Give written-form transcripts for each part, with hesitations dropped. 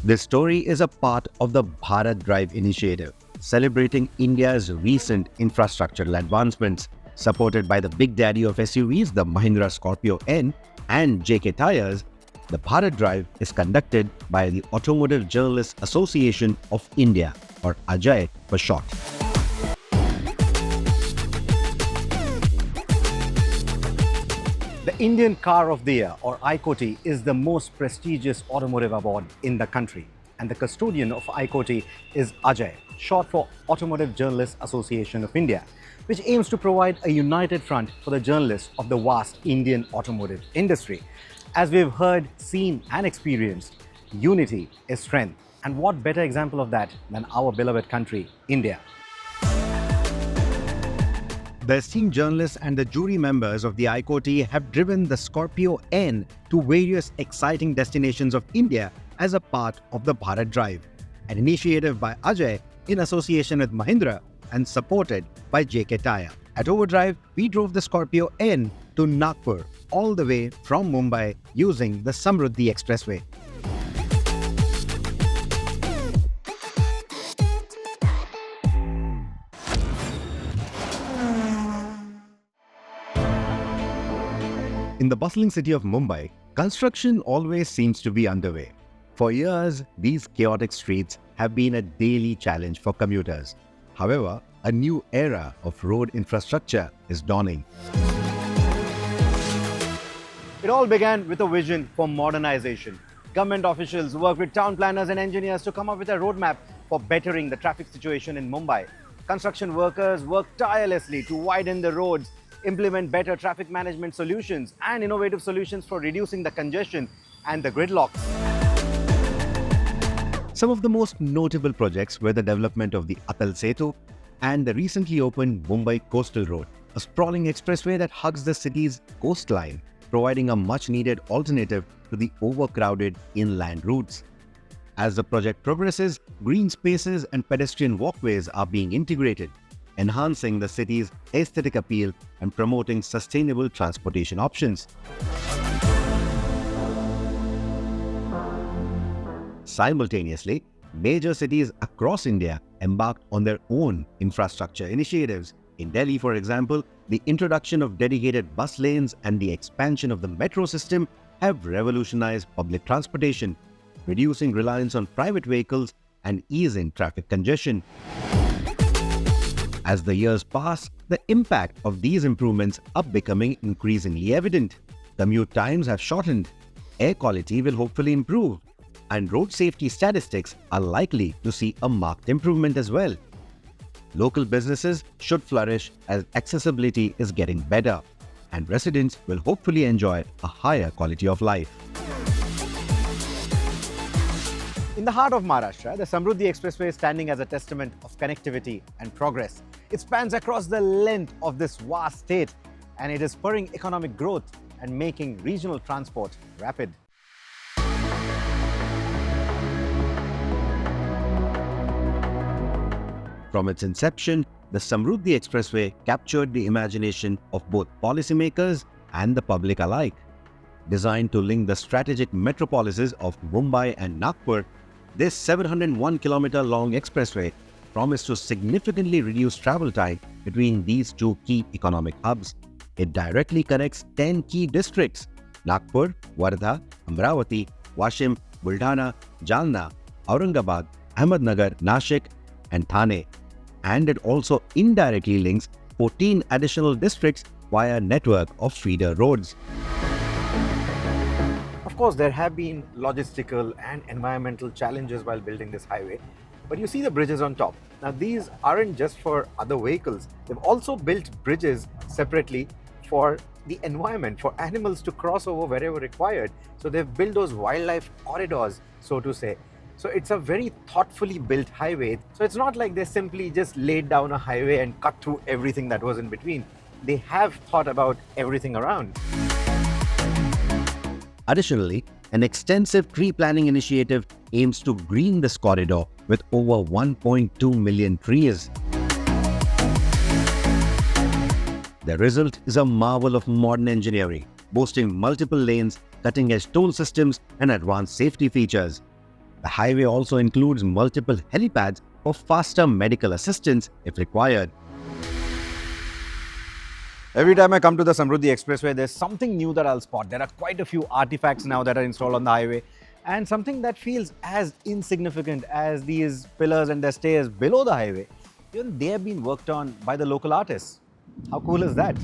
This story is a part of the OVERDRIVE initiative, celebrating India's recent infrastructural advancements, supported by the big daddy of SUVs, the Mahindra Scorpio N and JK Tires. The OVERDRIVE is conducted by the Automotive Journalists Association of India, or AJAI for short. The Indian Car of the Year, or ICOTY, is the most prestigious automotive award in the country. And the custodian of ICOTY is AJAI, short for Automotive Journalists Association of India, which aims to provide a united front for the journalists of the vast Indian automotive industry. As we've heard, seen and experienced, unity is strength. And what better example of that than our beloved country, India? The esteemed journalists and the jury members of the ICOTY have driven the Scorpio N to various exciting destinations of India as a part of the OVERDRIVE, an initiative by AJAI in association with Mahindra and supported by JK Tire. At OVERDRIVE, we drove the Scorpio N to Nagpur, all the way from Mumbai using the Samruddhi Expressway. In the bustling city of Mumbai, construction always seems to be underway. For years, these chaotic streets have been a daily challenge for commuters. However, a new era of road infrastructure is dawning. It all began with a vision for modernization. Government officials worked with town planners and engineers to come up with a roadmap for bettering the traffic situation in Mumbai. Construction workers worked tirelessly to widen the roads, implement better traffic management solutions and innovative solutions for reducing the congestion and the gridlocks. Some of the most notable projects were the development of the Atal Setu and the recently opened Mumbai Coastal Road, a sprawling expressway that hugs the city's coastline, providing a much-needed alternative to the overcrowded inland routes. As the project progresses, green spaces and pedestrian walkways are being integrated, enhancing the city's aesthetic appeal and promoting sustainable transportation options. Simultaneously, major cities across India embarked on their own infrastructure initiatives. In Delhi, for example, the introduction of dedicated bus lanes and the expansion of the metro system have revolutionized public transportation, reducing reliance on private vehicles and easing traffic congestion. As the years pass, the impact of these improvements are becoming increasingly evident. Commute times have shortened, air quality will hopefully improve, and road safety statistics are likely to see a marked improvement as well. Local businesses should flourish as accessibility is getting better, and residents will hopefully enjoy a higher quality of life. In the heart of Maharashtra, the Samruddhi Expressway is standing as a testament of connectivity and progress. It spans across the length of this vast state, and it is spurring economic growth and making regional transport rapid. From its inception, the Samruddhi Expressway captured the imagination of both policymakers and the public alike. Designed to link the strategic metropolises of Mumbai and Nagpur, this 701-kilometer-long expressway promised to significantly reduce travel time between these two key economic hubs. It directly connects 10 key districts: Nagpur, Wardha, Amravati, Washim, Buldhana, Jalna, Aurangabad, Ahmednagar, Nashik, and Thane. And it also indirectly links 14 additional districts via a network of feeder roads. Of course, there have been logistical and environmental challenges while building this highway, but you see the bridges on top. Now, these aren't just for other vehicles. They've also built bridges separately for the environment, for animals to cross over wherever required. So they've built those wildlife corridors, so to say. So it's a very thoughtfully built highway. So it's not like they simply just laid down a highway and cut through everything that was in between. They have thought about everything around. Additionally, an extensive tree planting initiative aims to green this corridor with over 1.2 million trees. The result is a marvel of modern engineering, boasting multiple lanes, cutting-edge toll systems, and advanced safety features. The highway also includes multiple helipads for faster medical assistance if required. Every time I come to the Samruddhi Expressway, there's something new that I'll spot. There are quite a few artifacts now that are installed on the highway, and something that feels as insignificant as these pillars and their stairs below the highway, even they have been worked on by the local artists. How cool is that?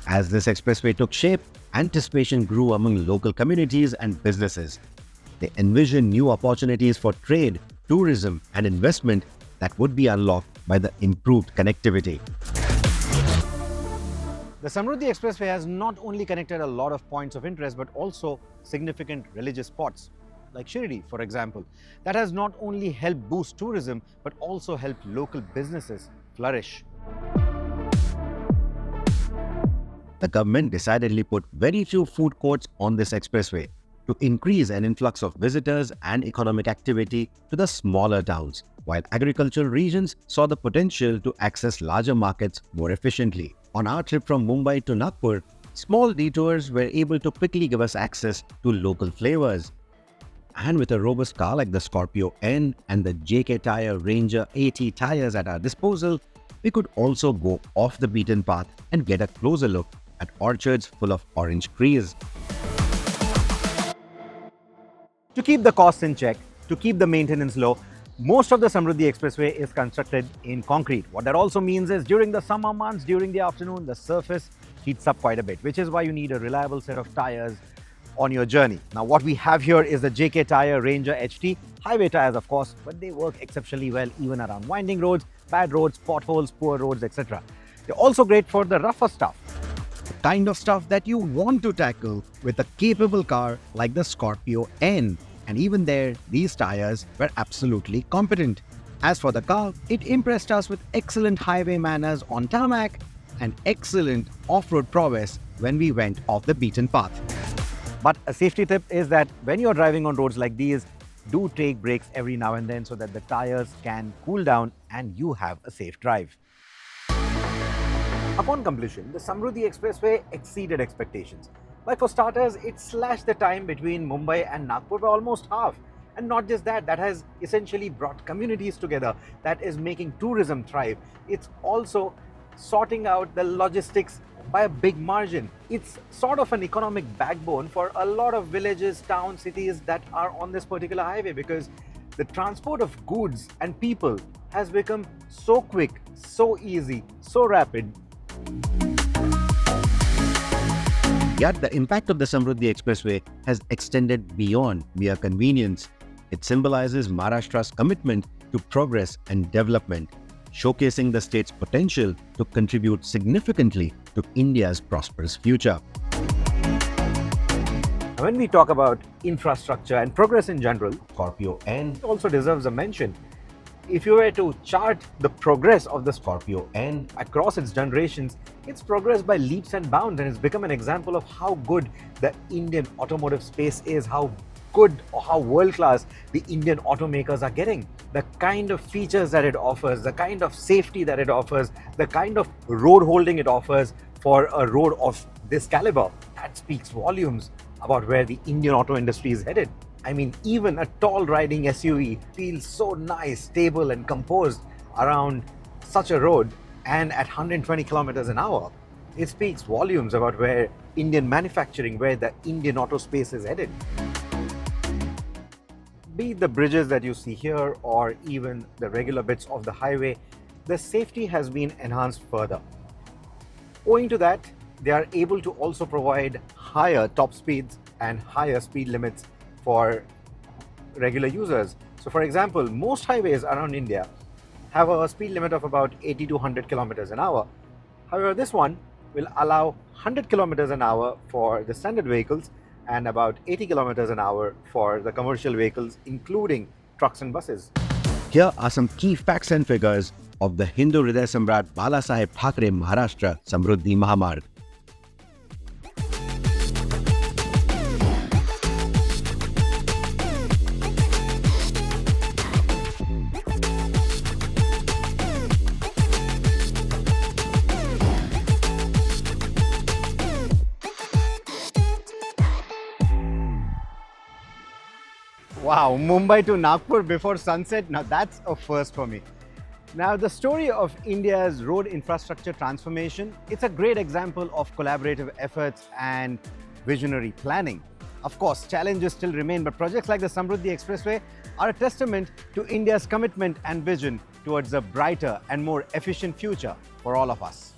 As this expressway took shape, anticipation grew among local communities and businesses. They envisioned new opportunities for trade, tourism, and investment that would be unlocked by the improved connectivity. The Samruddhi Expressway has not only connected a lot of points of interest but also significant religious spots, like Shirdi, for example. That has not only helped boost tourism but also helped local businesses flourish. The government decidedly put very few food courts on this expressway to increase an influx of visitors and economic activity to the smaller towns, while agricultural regions saw the potential to access larger markets more efficiently. On our trip from Mumbai to Nagpur, small detours were able to quickly give us access to local flavors. And with a robust car like the Scorpio N and the JK Tyre Ranger AT tires at our disposal, we could also go off the beaten path and get a closer look at orchards full of orange trees. To keep the costs in check, to keep the maintenance low, most of the Samruddhi Expressway is constructed in concrete. What that also means is during the summer months, during the afternoon, the surface heats up quite a bit, which is why you need a reliable set of tires on your journey. Now, what we have here is the JK Tyre Ranger HT, highway tires of course, but they work exceptionally well even around winding roads, bad roads, potholes, poor roads, etc. They're also great for the rougher stuff. The kind of stuff that you want to tackle with a capable car like the Scorpio N. And even there, these tires were absolutely competent. As for the car, it impressed us with excellent highway manners on tarmac and excellent off-road prowess when we went off the beaten path. But a safety tip is that when you're driving on roads like these, do take breaks every now and then so that the tires can cool down and you have a safe drive. Upon completion, the Samruddhi Expressway exceeded expectations. Like for starters, it slashed the time between Mumbai and Nagpur by almost half. And not just that, that has essentially brought communities together, that is making tourism thrive. It's also sorting out the logistics by a big margin. It's sort of an economic backbone for a lot of villages, towns, cities that are on this particular highway, because the transport of goods and people has become so quick, so easy, so rapid. Yet the impact of the Samruddhi Expressway has extended beyond mere convenience. It symbolizes Maharashtra's commitment to progress and development, showcasing the state's potential to contribute significantly to India's prosperous future. When we talk about infrastructure and progress in general, Scorpio N also deserves a mention. If you were to chart the progress of the Scorpio N across its generations, it's progressed by leaps and bounds, and it's become an example of how good the Indian automotive space is, how good or how world-class the Indian automakers are getting. The kind of features that it offers, the kind of safety that it offers, the kind of road holding it offers for a road of this caliber, that speaks volumes about where the Indian auto industry is headed. I mean, even a tall riding SUV feels so nice, stable and composed around such a road and at 120 kilometers an hour. It speaks volumes about where Indian manufacturing, where the Indian auto space is headed. Be it the bridges that you see here or even the regular bits of the highway, the safety has been enhanced further. Owing to that, they are able to also provide higher top speeds and higher speed limits for regular users. So for example, most highways around India have a speed limit of about 80 to 100 kilometers an hour. However, this one will allow 100 kilometers an hour for the standard vehicles and about 80 kilometers an hour for the commercial vehicles, including trucks and buses. Here are some key facts and figures of the Hindu Hrudaysamrat Balasaheb Thackeray Maharashtra Samruddhi Mahamarg. Wow, Mumbai to Nagpur before sunset. Now that's a first for me. Now, the story of India's road infrastructure transformation, it's a great example of collaborative efforts and visionary planning. Of course, challenges still remain, but projects like the Samruddhi Expressway are a testament to India's commitment and vision towards a brighter and more efficient future for all of us.